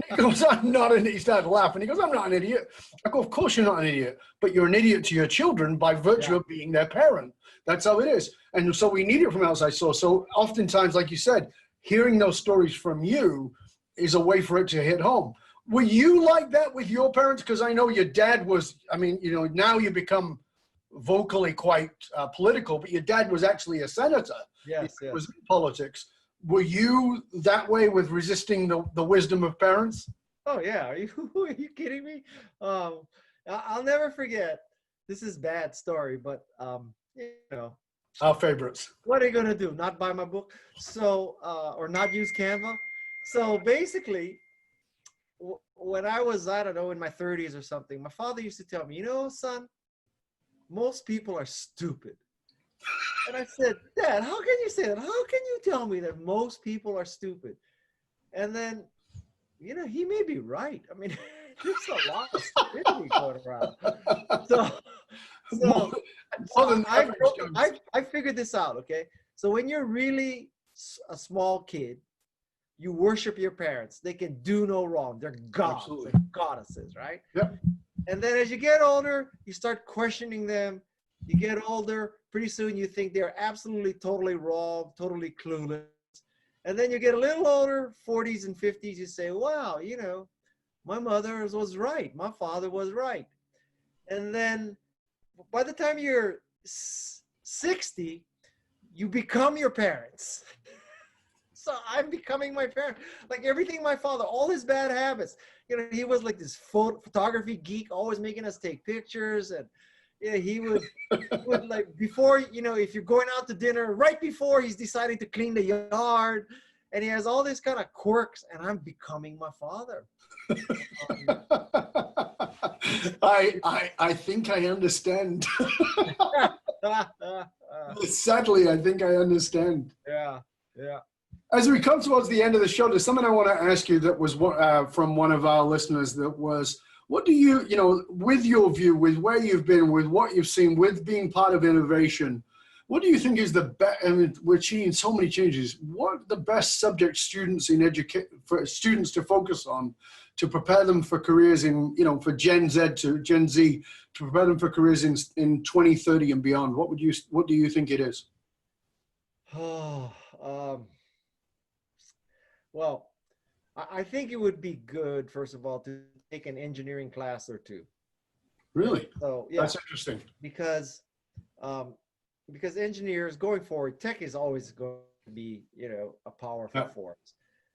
he goes, I'm not an idiot. He started laughing. He goes, I'm not an idiot. I go, of course you're not an idiot, but you're an idiot to your children by virtue of being their parent. That's how it is. And so we need it from outside source. So oftentimes, like you said, hearing those stories from you is a way for it to hit home. Were you like that with your parents? Because I know your dad was, now you become vocally quite political, but your dad was actually a senator. Yes. He was in politics. Were you that way with resisting the wisdom of parents? Oh, yeah. Are you kidding me? I'll never forget. This is a bad story, but, our favorites. What are you going to do? Not buy my book? So, or not use Canva? So basically, when I was, I don't know, in my 30s or something, my father used to tell me, son, most people are stupid. And I said, Dad, how can you say that? How can you tell me that most people are stupid? And then, he may be right. I mean, there's a lot of stupidity going around. So I figured this out, okay? So when you're really a small kid, you worship your parents. They can do no wrong. They're gods and goddesses, right? Yep. And then as you get older, you start questioning them. You get older, pretty soon you think they're absolutely, totally wrong, totally clueless. And then you get a little older, 40s and 50s, you say, wow, my mother was right. My father was right. And then by the time you're 60, you become your parents. So I'm becoming my parent. Like everything my father, all his bad habits. He was like this photography geek, always making us take pictures. And he would like before, if you're going out to dinner, right before he's deciding to clean the yard. And he has all these kind of quirks, and I'm becoming my father. I think I understand. Sadly, I think I understand. Yeah. As we come towards the end of the show, there's something I want to ask you that was from one of our listeners that was, what do you, with your view, with where you've been, with what you've seen, with being part of innovation, what do you think is the best? I mean, we're seeing so many changes. What are the best subject students for students to focus on to prepare them for careers in, you know, for Gen Z to Gen Z, to prepare them for careers in 2030 and beyond? What do you think it is? Oh, well, I think it would be good, first of all, to take an engineering class or two. Really? So yeah, That's interesting. because engineers going forward, tech is always going to be, you know, a powerful force.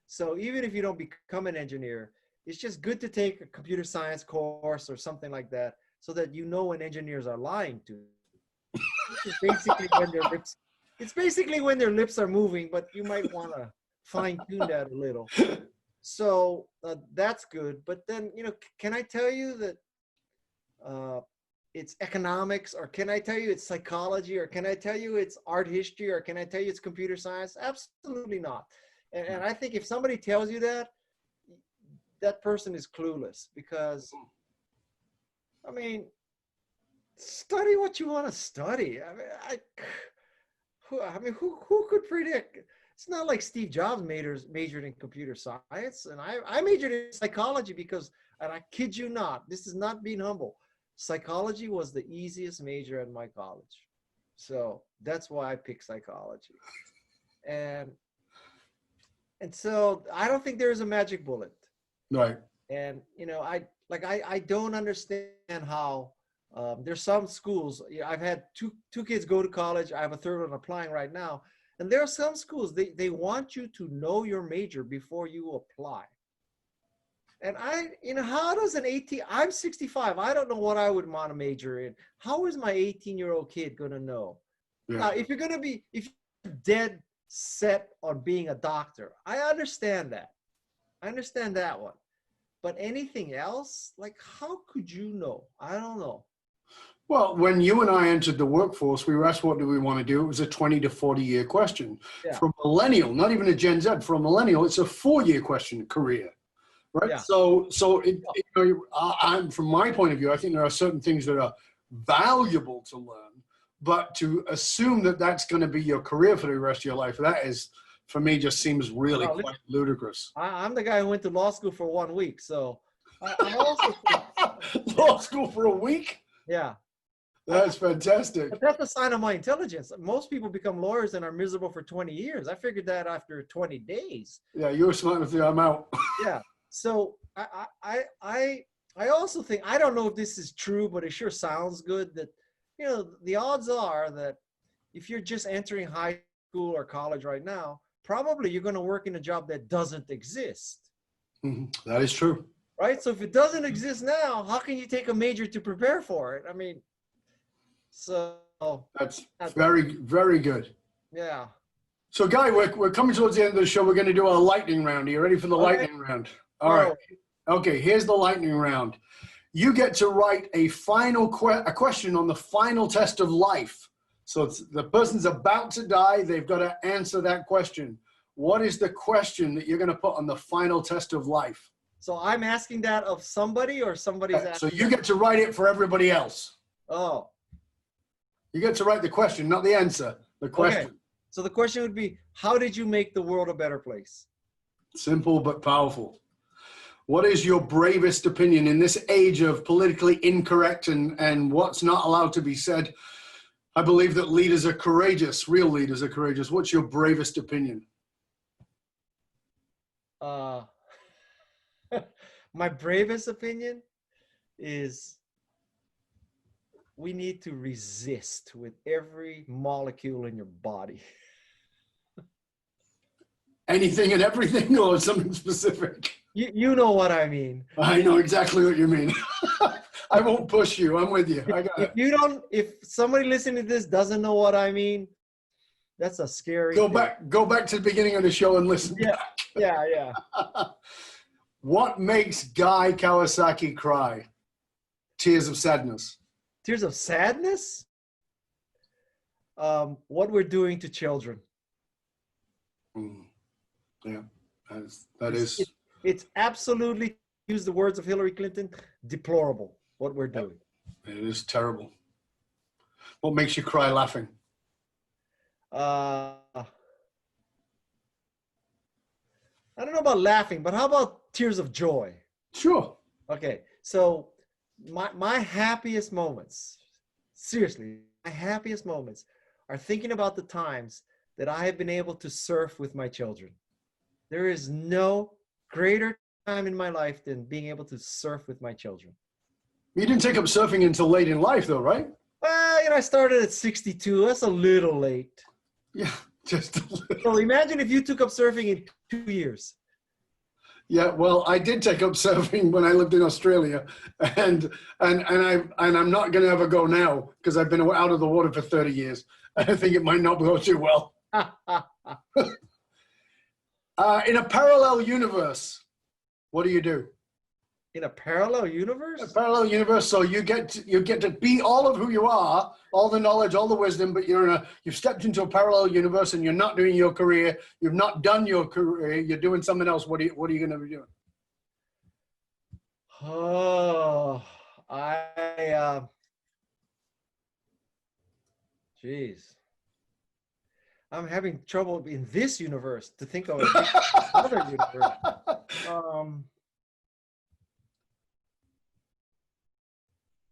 So even if you don't become an engineer, it's just good to take a computer science course or something like that, so that you know when engineers are lying to you. It's basically when their lips. It's basically when their lips are moving, but you might want to fine tune that a little. So that's good. But then, you know, can I tell you that it's economics, or can I tell you it's psychology, or can I tell you it's art history, or can I tell you it's computer science? Absolutely not. And I think if somebody tells you that, that person is clueless, because, I mean, study what you want to study. I mean, who could predict? It's not like Steve Jobs majored in computer science, and I majored in psychology because, and I kid you not, this is not being humble, psychology was the easiest major at my college. So that's why I picked psychology. And so I don't think there's a magic bullet. Right. And, you know, I don't understand how there's some schools, you know, I've had two kids go to college. I have a third one applying right now. And there are some schools, they want you to know your major before you apply. And you know, how does I'm 65. I don't know what I would want to major in. How is my 18-year-old kid going to know? Yeah. Now, if you're dead set on being a doctor, I understand that. I understand that one. But anything else, like, how could you know? I don't know. Well, when you and I entered the workforce, we were asked, what do we want to do? It was a 20 to 40 year question. Yeah. For a millennial, not even a Gen Z, for a millennial, it's a 4-year question, career. Right. Yeah. So from my point of view, I think there are certain things that are valuable to learn, but to assume that that's going to be your career for the rest of your life, that is, for me, just seems really quite ludicrous. I'm the guy who went to law school for 1 week. So I also think, law school for a week? Yeah. That's fantastic. But that's a sign of my intelligence. Most people become lawyers and are miserable for 20 years. I figured that after 20 days. Yeah, you were smart enough to say, I'm out. Yeah. So I also think, I don't know if this is true, but it sure sounds good, that, you know, the odds are that if you're just entering high school or college right now, probably you're going to work in a job that doesn't exist. Mm-hmm. That is true. Right? So if it doesn't exist now, how can you take a major to prepare for it? I mean, so that's very, very good. Yeah. So, Guy, we're coming towards the end of the show. We're going to do a lightning round. Are you ready for the lightning round? All right. Okay, here's the lightning round. You get to write a final a question on the final test of life. So the person's about to die. They've got to answer that question. What is the question that you're going to put on the final test of life? So I'm asking that of somebody, or somebody's asking? So you get to write it for everybody else. Oh. You get to write the question, not the answer, the question. Okay. So the question would be, how did you make the world a better place? Simple but powerful. What is your bravest opinion in this age of politically incorrect and what's not allowed to be said? I believe that leaders are courageous. Real leaders are courageous. What's your bravest opinion? My bravest opinion is we need to resist with every molecule in your body. Anything and everything, or something specific? You know what I mean. I know exactly what you mean. I won't push you. I'm with you. I got it. If somebody listening to this doesn't know what I mean, that's a scary Go thing. Go back to the beginning of the show and listen. Yeah. Yeah. What makes Guy Kawasaki cry? Tears of sadness. Tears of sadness? What we're doing to children. Yeah, that is. It's absolutely, use the words of Hillary Clinton, deplorable what we're doing. It is terrible. What makes you cry laughing? I don't know about laughing, but how about tears of joy? Sure. Okay, so my happiest moments, seriously, my happiest moments are thinking about the times that I have been able to surf with my children. There is no greater time in my life than being able to surf with my children. You didn't take up surfing until late in life, though, right? Well, I started at 62. That's a little late. Yeah, just a little. So imagine if you took up surfing in 2 years. Yeah, well, I did take up surfing when I lived in Australia, and I'm not going to ever go now because I've been out of the water for 30 years. I think it might not go too well. In a parallel universe, what do you do? In a parallel universe? A parallel universe, so you get to be all of who you are, all the knowledge, all the wisdom, but you've stepped into a parallel universe and you're not doing your career. You've not done your career. You're doing something else. What are you going to be doing? Oh, geez. I'm having trouble in this universe to think of another universe.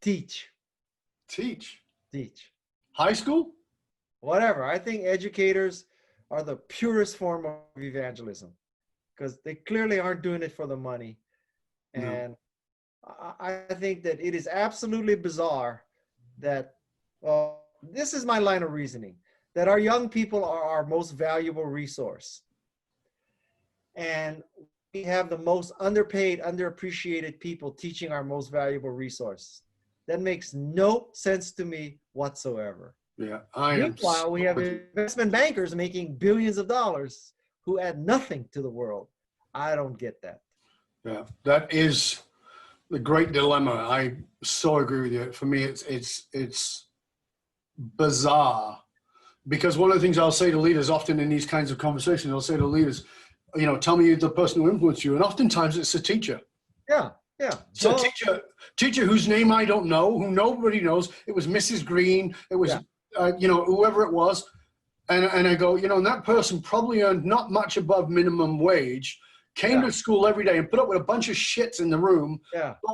Teach. High school? Whatever. I think educators are the purest form of evangelism because they clearly aren't doing it for the money. And I think that it is absolutely bizarre that, this is my line of reasoning, that our young people are our most valuable resource. And we have the most underpaid, underappreciated people teaching our most valuable resource. That makes no sense to me whatsoever. Yeah, Meanwhile, we have investment bankers making billions of dollars who add nothing to the world. I don't get that. Yeah, that is the great dilemma. I so agree with you. For me, it's bizarre because one of the things I'll say to leaders often in these kinds of conversations, I'll say to leaders, tell me the person who influenced you, and oftentimes it's a teacher. Yeah. So teacher whose name I don't know, who nobody knows. It was Mrs. Green. It was, whoever it was. And I go, and that person probably earned not much above minimum wage, came to school every day and put up with a bunch of shits in the room,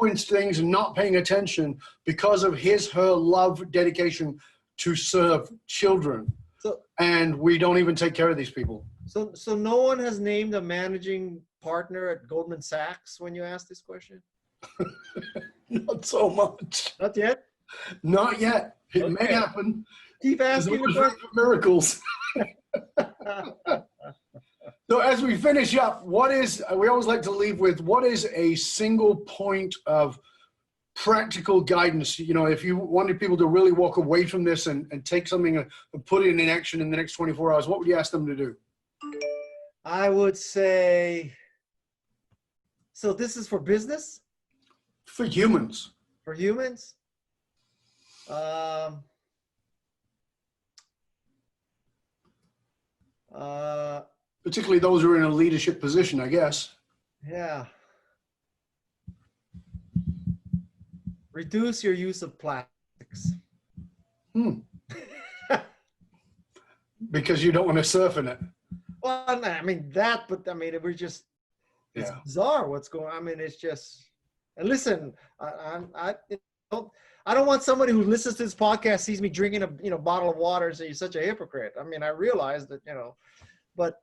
doing things and not paying attention because of her love, dedication to serve children. And we don't even take care of these people. So no one has named a managing partner at Goldman Sachs when you ask this question? Not so much. Not yet? Not yet. It may happen. Keep asking the question. Miracles. So as we finish up, we always like to leave with, what is a single point of practical guidance? If you wanted people to really walk away from this and take something and put it in action in the next 24 hours, what would you ask them to do? I would say, so this is for business? For humans. For humans? Particularly those who are in a leadership position, I guess. Yeah. Reduce your use of plastics. Because you don't want to surf in it. Well, I mean that, but I mean we're just, it's bizarre what's going on. I mean, it's just, and listen, I don't want somebody who listens to this podcast sees me drinking a bottle of water and say you're such a hypocrite. I mean, I realize that, but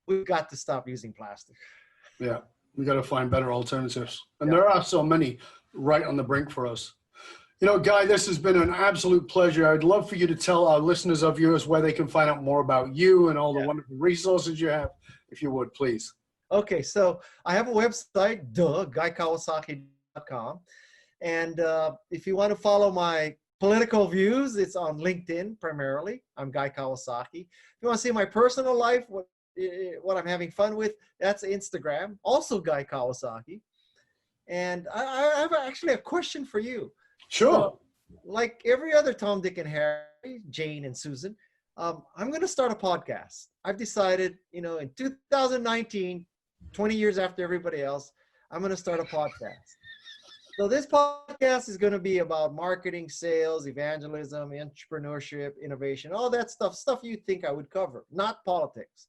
we've got to stop using plastic. Yeah, we got to find better alternatives. And there are so many right on the brink for us. Guy, this has been an absolute pleasure. I'd love for you to tell our listeners of yours where they can find out more about you and all the wonderful resources you have, if you would, please. Okay, so I have a website, guykawasaki.com. And if you want to follow my political views, it's on LinkedIn primarily. I'm Guy Kawasaki. If you want to see my personal life, what I'm having fun with, that's Instagram, also Guy Kawasaki. And I have actually a question for you. Sure. Like every other Tom, Dick, and Harry, Jane, and Susan, I'm going to start a podcast. I've decided, in 2019, 20 years after everybody else, I'm going to start a podcast. So this podcast is going to be about marketing, sales, evangelism, entrepreneurship, innovation, all that stuff you think I would cover, not politics.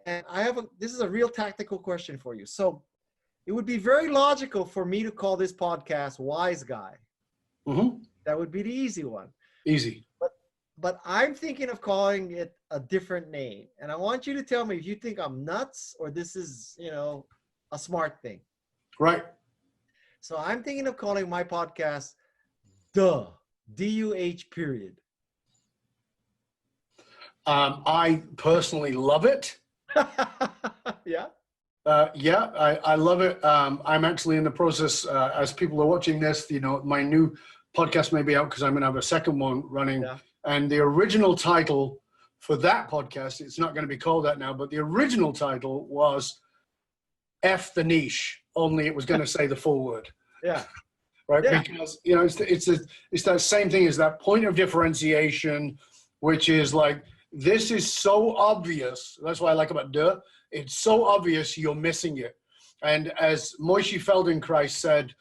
And this is a real tactical question for you. So it would be very logical for me to call this podcast Wise Guy. Mm-hmm. That would be the easy one. Easy. But I'm thinking of calling it a different name. And I want you to tell me if you think I'm nuts or this is, a smart thing. Right. So I'm thinking of calling my podcast Duh, D-U-H period. I personally love it. Yeah? I love it. I'm actually in the process, as people are watching this, my new podcast may be out because I'm going to have a second one running. Yeah. And the original title for that podcast, it's not going to be called that now, but the original title was F the Niche, only it was going to say the full word. Yeah. Right? Yeah. Because, it's that same thing as that point of differentiation, which is like, this is so obvious. That's what I like about Duh. It's so obvious you're missing it. And as Moshe Feldenkrais said,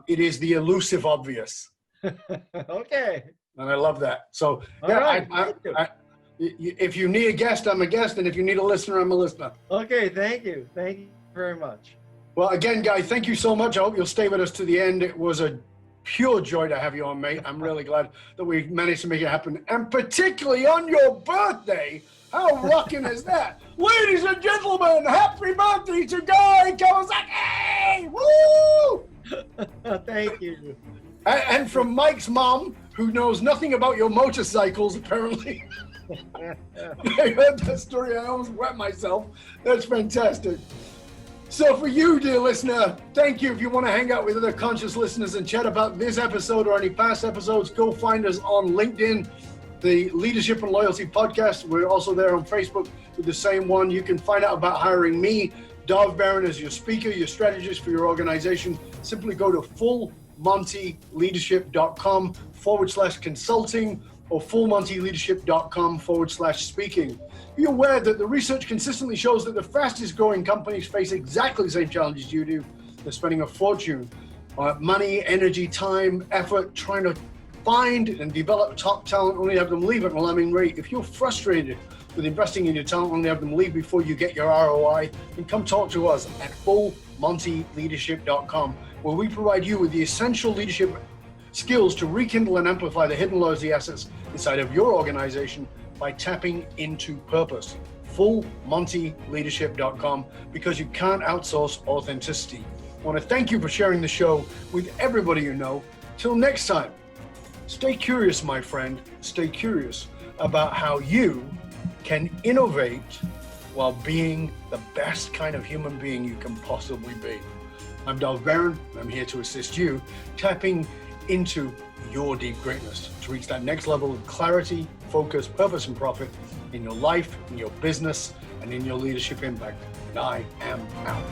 it is the elusive obvious. Okay. And I love that. So if you need a guest, I'm a guest. And if you need a listener, I'm a listener. Okay. Thank you. Thank you very much. Well, again, Guy, thank you so much. I hope you'll stay with us to the end. It was a pure joy to have you on, mate. I'm really glad that we managed to make it happen. And particularly on your birthday. How rocking is that? Ladies and gentlemen, happy birthday to Guy Kawasaki! Woo! Thank you. And from Mike's mom, who knows nothing about your motorcycles, apparently. I heard that story. I almost wet myself. That's fantastic. So for you, dear listener, thank you. If you want to hang out with other conscious listeners and chat about this episode or any past episodes, go find us on LinkedIn, the Leadership and Loyalty Podcast. We're also there on Facebook with the same one. You can find out about hiring me, Dov Baron, as your speaker, your strategist for your organization. Simply go to fullmontyleadership.com/consulting or fullmontyleadership.com/speaking. Be aware that the research consistently shows that the fastest growing companies face exactly the same challenges you do. They're spending a fortune on money, energy, time, effort, trying to find and develop top talent, only have them leave it. Well, I mean, Ray, if you're frustrated with investing in your talent, only have them leave before you get your ROI, then come talk to us at fullmontyleadership.com, where we provide you with the essential leadership skills to rekindle and amplify the hidden loyalty assets inside of your organization by tapping into purpose. fullmontyleadership.com, because you can't outsource authenticity. I want to thank you for sharing the show with everybody you know. Till next time, stay curious, my friend. Stay curious about how you can innovate while being the best kind of human being you can possibly be. I'm Dov Baron, and I'm here to assist you tapping into your deep greatness to reach that next level of clarity, focus, purpose, and profit in your life, in your business, and in your leadership impact. And I am out.